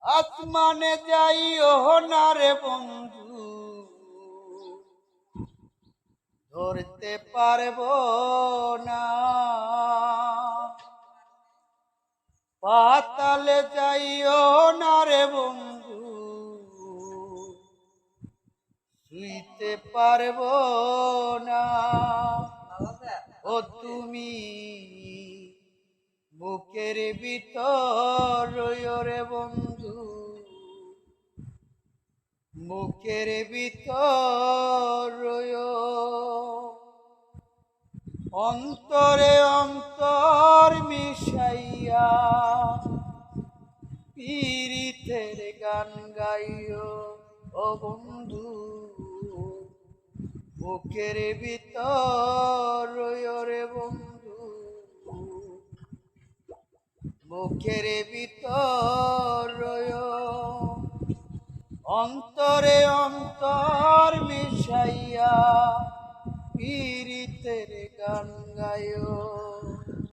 আসমানে যাইও না রে বন্ধু, ধরতে পারবো না। পাতালে যাইও না রে বন্ধু, শুইতে পারবো না। ও তুমি বুকের ভিতর রইও রে বন্ধু, বুকের ভিতর রইও। অন্তরে অন্তর মিশাইয়া পীড়িতের গান গাইও ও বন্ধু, বুকের ভিতর রইও রে বন্ধু, বুকের ভিতর রইও। অন্তরে অন্তর মিশাইয়া পীড়িতের গান গাইও।